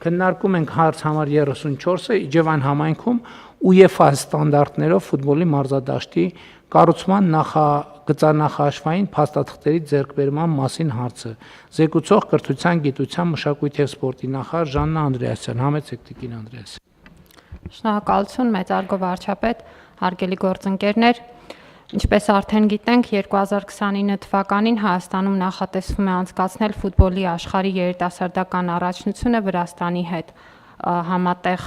քննարկում ենք հարց համար 34-ը Իջևան համայնքում UEFA ստանդարտներով ֆուտբոլի մարզադաշտի կառուցման գծանախաշվային փաստաթղթերի ձեռքբերման մասին հարցը։ Զեկուցող կրթության, գիտության, մշակույթի և սպորտի նախարար Ժաննա Անդրեասյան։ Համեցեք Տիկին Անդրեասյան։ Շնորհակալություն, մեծարգո վարչապետ, հարգելի գործընկերներ։ Ինչպես արդեն գիտենք, 2029 թվականին Հայաստանում նախատեսվում է անցկացնել ֆուտբոլի աշխարհի երիտասարդական առաջնությունը Վրաստանի հետ համատեղ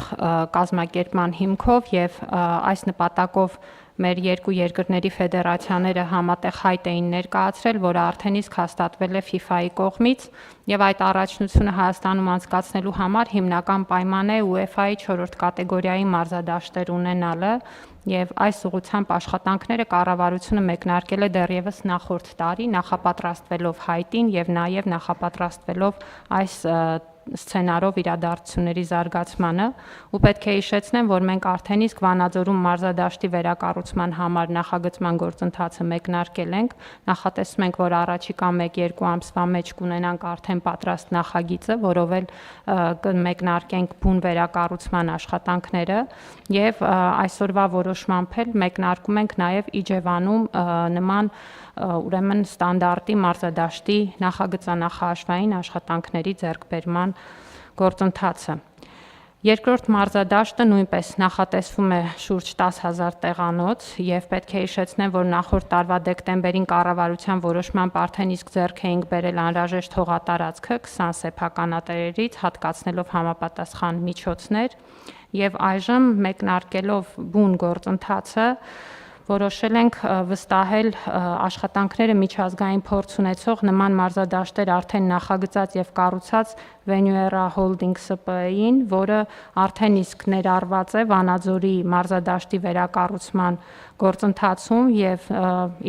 կազմակերպման հիմքով եւ այս նպատակով մեր երկու երկրների ֆեդերացիաները համատեղ հայտ էին ներկայացրել, որը արդեն իսկ հաստատվել է FIFA-ի կողմից, եւ այդ առաջնությունը Հայաստանում անցկացնելու համար հիմնական պայման է UEFA-ի 4-րդ կատեգորիայի մարզադաշտեր ունենալը, եւ այս ուղղությամբ աշխատանքները կառավարությունը մեկնարկել է դեռևս նախորդ տարի, նախապատրաստվելով հայտին եւ նաեւ նախապատրաստվելով այս սցենարով իրադարձությունների զարգացմանը, ու պետք է հիշեցնեմ, որ մենք արդեն իսկ Վանաձորում մարզադաշտի վերակառուցման համար նախագծման գործընթացը մեկնարկել ենք, նախատեսում ենք, որ առաջիկա 1-2 ամսվա մեջ կունենանք արդեն պատրաստ նախագիծը, որով էլ կմեկնարկենք բուն վերակառուցման աշխատանքները, եւ այսօրվա որոշմամբ էլ մեկնարկում ենք նաեւ Իջևանում նման ուրեմն ստանդարտի մարզադաշտի նախագծանախաշվային աշխատանքների ձեռքբերման գործընթացը։ Երկրորդ մարզադաշտը նույնպես նախատեսվում է շուրջ 10,000 տեղանոց եւ պետք է հիշեցնեմ, որ նախորդ տարվա դեկտեմբերին կառավարության որոշմամբ արդեն իսկ ձեռք էինք բերել անհրաժեշտ հողատարածքը 20 սեփականատերերից, հատկացնելով համապատասխան միջոցներ, եւ այժմ մեկնարկելով բուն գործընթացը որոշել ենք վստահել աշխատանքները միջազգային փորձ ունեցող նման մարզադաշտեր արդեն նախագծած եւ կառուցած Venuera Holding SPE-ին, որը արդեն իսկ ներառված է Վանաձորի մարզադաշտի վերակառուցման գործընթացում եւ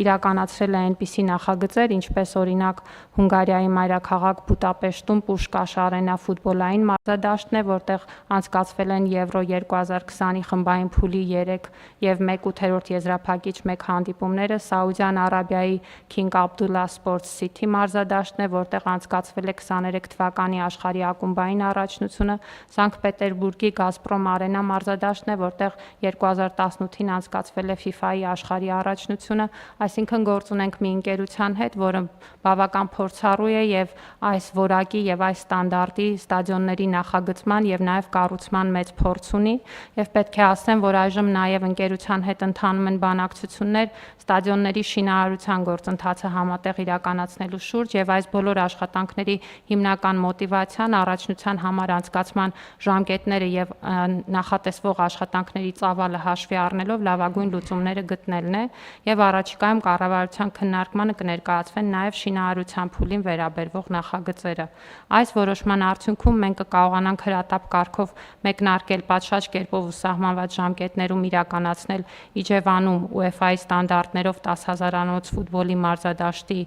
իրականացրել է այնպիսի նախագծեր, ինչպես օրինակ Հունգարիայի մայրաքաղաք Բուդապեշտում Պուշկաշ արենա ֆուտբոլային մարզադաշտն է, որտեղ անցկացվել են Եվրո 2020-ի խմբային փուլի 3 եւ 1/8 եզրափակիչ 1 հանդիպումները, Սաուդյան Արաբիայի King Abdullah Sports City մարզադաշտն է, որտեղ անցկացվել է 23 թվականի աշխարհի ակումբային առաջնությունը, Սանկտ Պետերբուրգի Գազպրոմ արենա մարզադաշտն է, որտեղ 2018-ին անցկացվել է FIFA-ի աշխարհի առաջնությունը, այսինքն գործ ունենք մի ընկերության հետ, որը բավական փորձառու է եւ այս որակի եւ այս ստանդարտի ստադիոնների նախագծման եւ նաեւ կառուցման մեծ փորձ ունի, եւ պետք է ասեմ, որ այժմ նաեւ ընկերության հետ ընթանում են բանակցություններ ստադիոնների շինարարության գործընթացը համատեղ իրականացնելու շուրջ, եւ այս բոլոր աշխատանքների հիմնական մոտիվացիան առաջնության համար անցկացման ժամկետները եւ նախատեսվող աշխատանքների ծավալը հաշվի առնելով լավագույն լուծումները գտնելն է, եւ առաջիկայում կառավարության քննարկմանը կներկայացվեն նաեւ շինարարության փուլին վերաբերվող նախագծերը։ Այս որոշման արդյունքում մենք կկարողանանք հրատապ կարգով մեկնարկել պատշաճ կերպով ու սահմանված ժամկետներում իրականացնել Իջևանում UEFA-ի ստանդարտներով 10,000-անոց ֆուտբոլի մարզադաշտի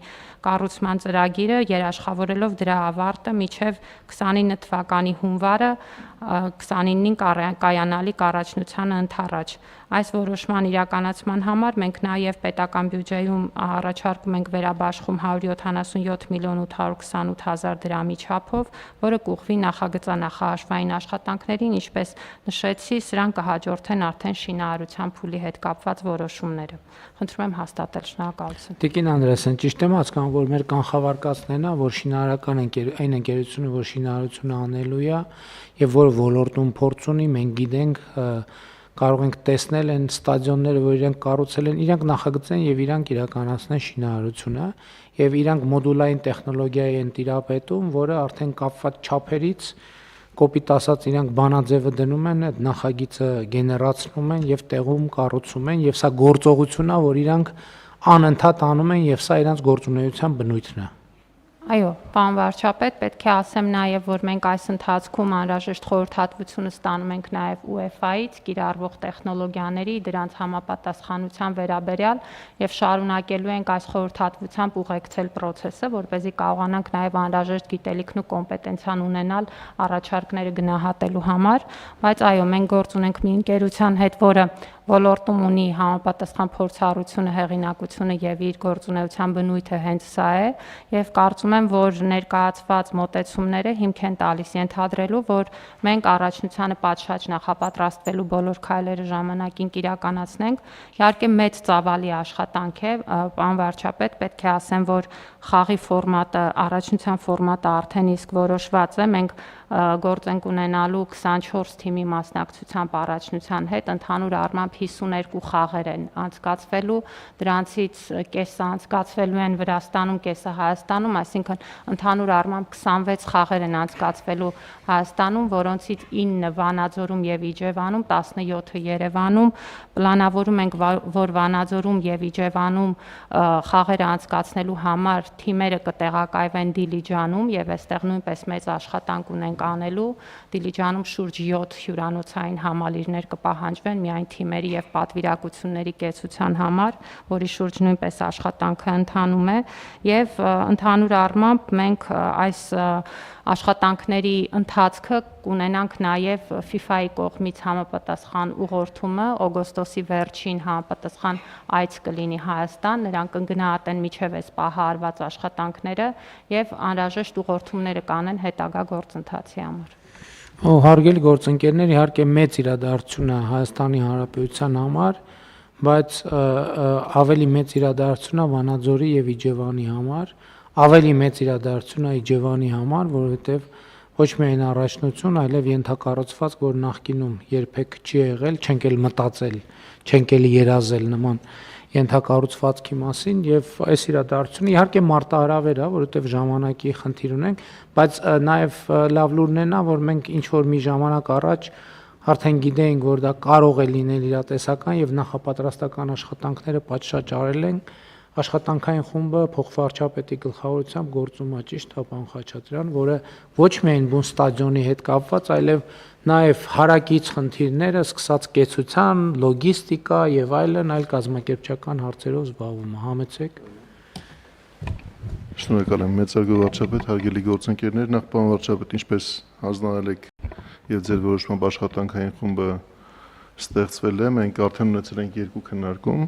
կառուցման ծրագիրը, երաշխավորելով դրա ավարտը մինչև 29 թվականի հունվարը 29-ին կայանալիք առաջնությանը ընդառաջ։ Այս որոշման իրականացման համար մենք նաև պետական բյուջեում առաջարկում ենք վերաբաշխում 177 միլիոն 828 հազար դրամի չափով, որը կուղղվի նախագծանախաշվային աշխատանքներին, ինչպես նշեցի, սրան կհաջորդեն արդեն շինարարության փուլի հետ կապված որոշումները։ Խնդրում եմ հաստատել, շնորհակալություն։ Տիկին Անդրեասյան, ճիշտ եմ հասկանում, որ մեր կանխավարկածն է, որ շինարարական այն ընկերությունը, որ շինարարությունը անելու է եւ որ ոլորտում փորձ ունի, մենք գիտենք, կարող ենք տեսնել այն ստադիոնները, որ իրենք կառուցել են, իրանք նախագծեն եւ իրանք իրականացնեն շինարարությունը եւ իրանք մոդուլային տեխնոլոգիայի են տիրապետում, որը արդեն կապված չափերից կոպիտ ասած իրանք բանաձևը դնում են, այդ նախագիծը գեներացնում են եւ տեղում կառուցում են եւ սա գործողությունն է, որ իրանք անընդհատ անում են եւ սա իրանք գործունեության բնույթն է։ Այո, պարոն վարչապետ, պետք է ասեմ նաև, որ մենք այս ընթացքում անհրաժեշտ խորհրդատվությունը ստանում ենք նաև UEFA-ից կիրառվող տեխնոլոգիաների, դրանց համապատասխանության վերաբերյալ եւ շարունակելու ենք այս խորհրդատվությամբ ուղեկցել process-ը, որպեսզի կարողանանք նաև անհրաժեշտ գիտելիքն ու կոմպետենցիան ունենալ առաջարկները գնահատելու համար, բայց այո, մենք գործ ունենք մի ընկերության հետ, որը ոլորտում ունի համապատասխան փորձառությունը, հեղինակությունը եւ իր գործունեության բնույթը հենց սա է եւ կարծում եմ, որ ներկայացված մոտեցումները հիմք են տալիս ենթադրելու, որ մենք առաջնությանը պատշաճ նախապատրաստվելու բոլոր քայլերը ժամանակին կիրականացնենք։ Իհարկե մեծ ծավալի աշխատանք է, պարոն վարչապետ, պետք է ասեմ, որ խաղի ֆորմատը, առաջնության ֆորմատը արդեն իսկ որոշված է, մենք գործ ենք ունենալու 24 թիմի մասնակցությամբ առաջնության հետ, ընդհանուր առմամբ 52 խաղեր են անցկացվելու, դրանցից կեսը անցկացվելու են Վրաստանում, կեսը Հայաստանում, այսինքն ընդհանուր առմամբ 26 խաղեր են անցկացվելու Հայաստանում, որոնցից 9 Վանաձորում եւ Իջևանում, 17-ը Երևանում, պլանավորում ենք, որ Վանաձորում եւ Իջևանում խաղերը անցկացնելու համար թիմերը կտեղակայվեն Դիլիջանում եւ այստեղ նույնպես մեծ աշխատանք ունենք անելու, Դիլիջանում շուրջ 7 հյուրանոցային համալիրներ կպահանջվեն միայն թիմերի եւ պատվիրակությունների կեցության համար, որի շուրջ նույնպես աշխատանքը ընթանում է եւ ընդհանուր առմամբ մենք այս աշխատանքների ընթացքը կունենանք նաև FIFA-ի կողմից համապատասխան ուղղորդումը, օգոստոսի վերջին համապատասխան այց կլինի Հայաստան, նրանք կգնահատեն մինչև այս պահը արված աշխատանքները եւ անհրաժեշտ ուղղորդումները կանեն հետագա գործընթացի համար։ Հարգելի գործընկերներ, իհարկե մեծ իրադարձություն է Հայաստանի Հանրապետության համար, բայց ավելի մեծ իրադարձություն է Վանաձորի եւ Իջևանի համար, ավելի մեծ իրադարձություն է Իջևանի համար, որովհետեւ ոչ միայն առաջնություն, այլև ենթակառուցված, որ նախկինում երբեք չի եղել, չենք էլ մտածել, չենք էլ երազել նման ենթակառուցվածքի մասին եւ այս իրադարձությունը իհարկե մարտահրավեր է, որովհետեւ ժամանակի խնդիր ունենք, բայց նաեւ լավ լուրն է նա, որ մենք ինչ որ մի ժամանակ առաջ արդեն գիտեինք, որ դա կարող է լինել իրատեսական եւ նախապատրաստական աշխատանքները պատշաճ արել են աշխատանքային խումբը փոխվարչապետի գլխավորությամբ գործում է, ճիշտ է, պարոն Խաչատրյան, որը ոչ միայն բուն ստադիոնի հետ կապված, այլև նաև հարակից խնդիրները, սկսած կեցության, լոգիստիկա եւ այլն, այլ կազմակերպչական հարցերով զբաղվում է։ Համեցեք։ Շնորհակալ եմ, մեծարգո վարչապետ, հարգելի գործընկերներ, նախ պարոն վարչապետ, ինչպես հանձնարարել եք եւ ձեր որոշմամբ աշխատանքային խումբը ստեղծվել է, մենք արդեն ունեցել ենք 2 քննարկում։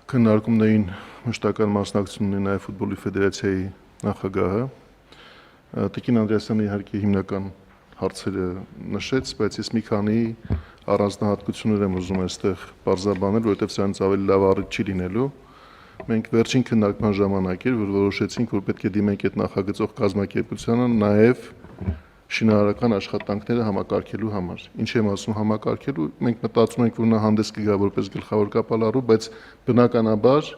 Քննարկումներին մշտական մասնակցություն ունի նաև ֆուտբոլի ֆեդերացիայի նախագահը։ Տիկին Անդրեասյանը իհարկե հիմնական հարցերը նշեց, բայց ես մի քանի առանձնահատկություններ եմ ուզում այստեղ բարձրաբանել, որովհետև սրանից ավելի լավ առիթ չի լինելու։ Մենք վերջին քննարկման ժամանակ էր, որ որոշեցինք, որ պետք է դիմենք այդ նախագծող կազմակերպությանը նաև շինարարական աշխատանքները համակարգելու համար։ Ինչ եմ ասում համակարգելու, մենք մտածում ենք, որ նա հանդես կգա որպես գլխավոր կապալառու, բայց բնականաբար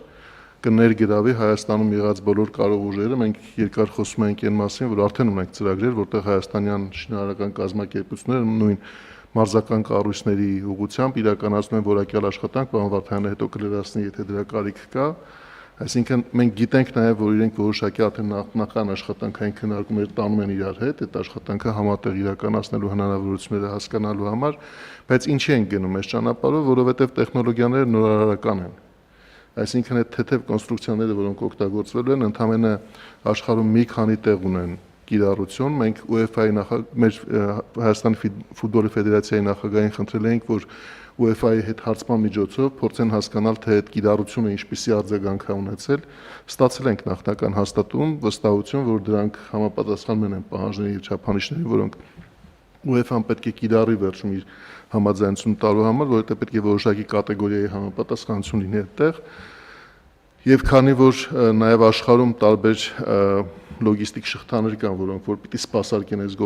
կներգրավի Հայաստանում եղած բոլոր կարող ուժերը, մենք երկար խոսում ենք այն մասին, որ արդեն ունենք ծրագրեր, որտեղ հայաստանյան շինարարական կազմակերպությունները նույն մարզական կառույցների ուղղությամբ իրականացնում են որակյալ աշխատանք, պարոն Վարդանյանը հետո կլրացնի, եթե դրա կարիք կա։ Այսինքն մենք գիտենք նաև, որ իրենք որոշակի արդեն նախնական աշխատանքային քննարկումներ տանում են իրար հետ, այդ աշխատանքը համատեղ իրականացնելու հնարավորությունները հասկանալու համար, բայց ինչի են գնում այս ճանապարհով, որովհետև տեխնոլոգիաները նորարարական են։ Այսինքն այդ թեթև կոնստրուկցիաները, որոնք օգտագործվելու են, ընդհանրապես աշխարհում մի քանի տեղ ունեն կիրառություն։ Մենք UEFA-ի մեր Հայաստանի ֆուտբոլի ֆեդերացիայի նախագահին խնդրել էինք, որ UEFA-ի հետ հարցման միջոցով փորձեն հասկանալ, թե այդ կիրառությունը ինչպիսի արձագանք է ունեցել։ Ստացել ենք նախնական հաստատում, վստահություն, որ դրանք համապատասխանում են պահանջներին եւ չափանիշներին, որոնք UEFA-ն պետք է կիրառի վերջում իր համաձայնություն տալու համար, որովհետեւ պետք է որոշակի կատեգորիայի համապատասխանություն լինի այդտեղ։ Եվ քանի որ նաև աշխարհում տարբեր լոգիստիկ շղթաներ կան, որոնք որ պիտի սպասարկեն այս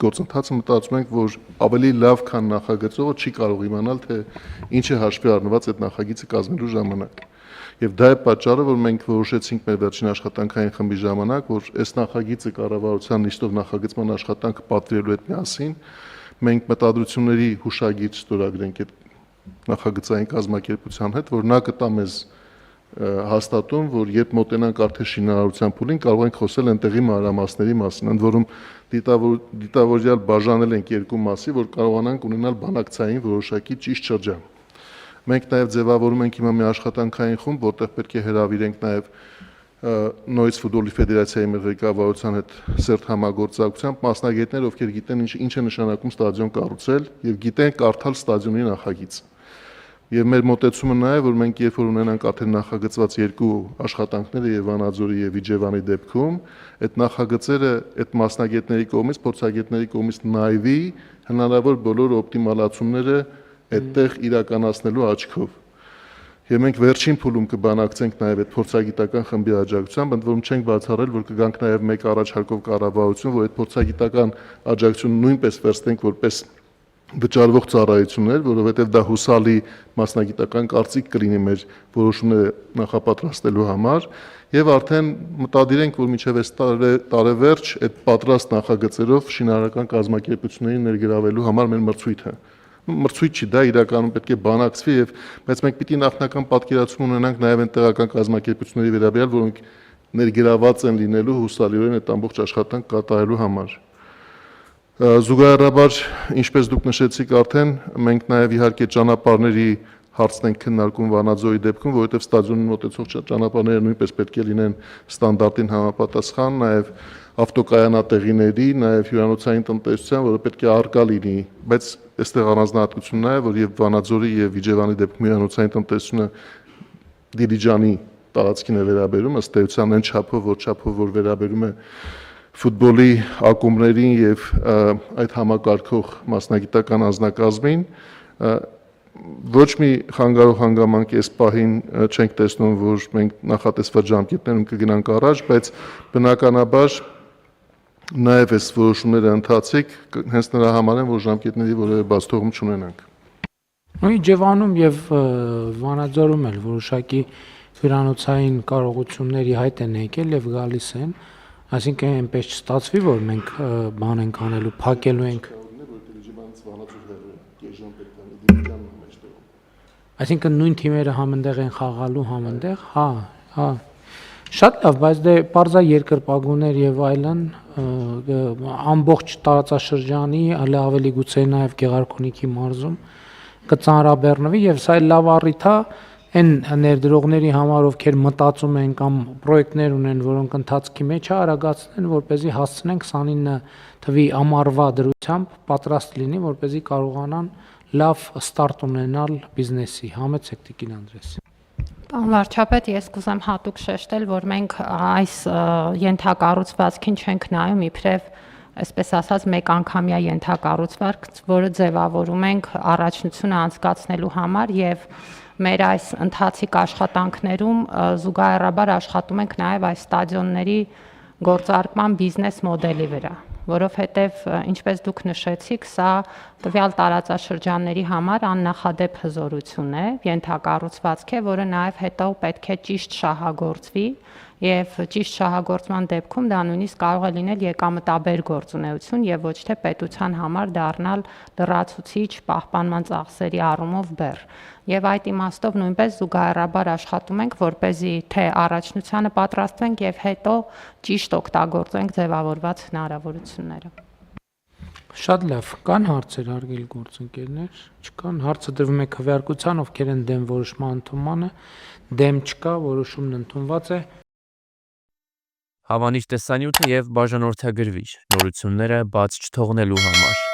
գործընթացը, մտածում ենք, որ ավելի լավ, քան նախագծողը չի կարող իմանալ, թե ինչ է հաշվի առնված այդ նախագիծը կազմելու ժամանակ։ Եվ դա է պատճառը, որ մենք որոշեցինք մեր վերջին աշխատանքային խմբի ժամանակ, որ այս նախագիծը կառավարության նիստով նախագծման աշխատանքը պատվիրելու հետ միասին մենք մտադրությունների հուշագիր ստորագրենք այդ նախագծային կազմակերպության հետ, որ նա կտա մեզ հաստատում, որ երբ մոտենանք արդեն շինարարության փուլին, կարող ենք խոսել այնտեղի մանրամասների մասին, ընդ որում դիտավորյալ բաժանել ենք երկու մասի, որ կարողանանք ունենալ բանակցային որոշակի ճիշտ շրջան։ Մենք նաև ձևավորում ենք հիմա մի աշխատանքային խումբ, որտեղ պետք է հրավիրենք նաև Նորից ֆուտբոլի ֆեդերացիայի մեր ղեկավարության հետ սերտ համագործակցությամբ մասնագետներ, ովքեր գիտեն ինչ է նշանակում ստադիոն կառուցել եւ գիտեն կարդալ ստադիոնի նախագիծը։ Եվ մեր մոտեցումը նա է, որ մենք երբ որ ունենանք արդեն նախագծված երկու աշխատանքները եւ Վանաձորի եւ Իջևանի դեպքում, այդ նախագծերը այդ մասնագետների կողմից, փորձագետների կողմից նայվի հնարավոր բոլոր օպտիմալացումները այդտեղ իրականացնելու աչքով։ Եվ մենք վերջին փուլում կբանակցենք նաև այդ փորձագիտական խմբի աջակցությամբ, ընդ որում չենք բացառել, որ կգանք նաև մեկ առաջարկով կառավարություն, որ այդ փորձագիտական աջակցությունը նույնպես վերցնենք որպես վճարվող ծառայություններ, որովհետև դա հուսալի մասնագիտական կարծիք կլինի մեր որոշումները նախապատրաստելու համար, եւ արդեն մտադիր ենք, որ մինչև այս տարեվերջ այդ պատրաստ նախագծերով շինարարական կազմակերպություններին ներգրավելու համար մեր մրցույթը մրցույթ չի, դա իրականում պետք է բանակցվի բայց մենք պիտի նախնական պատկերացում ունենանք նաև այն տեղական կազմակերպությունների վերաբերյալ, որոնք ներգրաված են լինելու հուսալիորեն այդ ամբողջ աշխատանք կատարելու համար։ Զուգահեռաբար, ինչպես դուք նշեցիք արդեն, մենք նաև իհարկե ճանապարհների հարցն ենք քննարկում Վանաձորի դեպքում, որովհետև ստադիոնին մոտեցող ճանապարհները նույնպես պետք է լինեն ստանդարտին համապատասխան, նաև ավտոկայանատեղիների, նաև հյուրանոցային տնտեսության, որը պետք է արկա լինի, բայց այստեղ առանձնահատկությունն է, որ եւ Վանաձորի եւ Իջևանի դեպքում հյուրանոցային տնտեսությունը Դիլիջանի տարածքին է վերաբերում, ըստ էության այն չափով, որ վերաբերում է ֆուտբոլի ակումբներին եւ այդ համակարգող մասնագիտական անձնակազմին, ոչ մի խանգարող հանգամանք այս պահին չենք տեսնում, որ մենք նախատեսված ժամկետներում կգնանք առաջ, բայց բնականաբար նաև այս որոշումները ընթացիկ հենց նրա համար են, որ ժամկետների որևէ բացթողում չունենանք։ Իջևանում եւ Վանաձորում էլ որոշակի հյուրանոցային կարողությունների հայտ են եկել եւ գալիս են, այսինքն այնպես չստացվի, որ մենք բան ենք անելու, փակելու ենք։ Այսինքն նույն թիմերը համընդեղ են խաղալու համընդեղ, հա։ Շատ լավ, բայց դե պարզա երկրպագուներ եւ այլն ամբողջ տարածաշրջանի, այլ ավելի գուցե նաեւ Գեղարքունիքի մարզում կծանրաբեռնվի եւ սա լավ առիթ է այն ներդրողների համար, ովքեր մտածում են կամ պրոյեկտներ ունեն, որոնք ընթացքի մեջ է, արագացնեն, որպեսզի հասցնենք 29 թվի ամառվա դրությամբ պատրաստ լինի, որպեսզի կարողանան լավ ստարտ ունենալ բիզնեսի։ Համեցեք Տիկին Անդրեաս։ Պարոն վարչապետ, ես կուզեմ հատուկ շեշտել, որ մենք այս ենթակառուցվածքին չենք նայում իբրև, այսպես ասած, մեկ անգամյա ենթակառուցվածք, որը ձևավորում ենք առաջնությունը անցկացնելու համար եւ մեր այս ընթացիկ աշխատանքներում զուգահեռաբար աշխատում ենք նաեւ այս ստադիոնների գործարկման բիզնես մոդելի վրա, որովհետև ինչպես դուք նշեցիք, սա տվյալ տարածաշրջանների համար աննախադեպ հզորություն է, ենթակառուցվածք է, որը նաև հետո պետք է ճիշտ շահագործվի եւ ճիշտ շահագործման դեպքում դա նույնիսկ կարող է լինել եկամտաբեր գործունեություն եւ ոչ թե պետության համար դառնալ լրացուցիչ պահպանման ծախսերի առումով բեռ։ Եվ այդ իմաստով նույնպես զուգահեռաբար աշխատում ենք, որպեսզի թե առաջնությանը պատրաստվենք եւ հետո ճիշտ օգտագործենք ձևավորված հնարավորությունները։ Շատ լավ, կան հարցեր արգել գործընկերներ, չկան, հարցը դրվում է քվեարկության, ովքեր են դեմ որոշման ընդունմանը, դեմ չկա, որոշումն ընդունված է։ Հավանիչ տեսանյութը եւ բաժանորդագրվիչ նորությունները բաց չթողնելու համար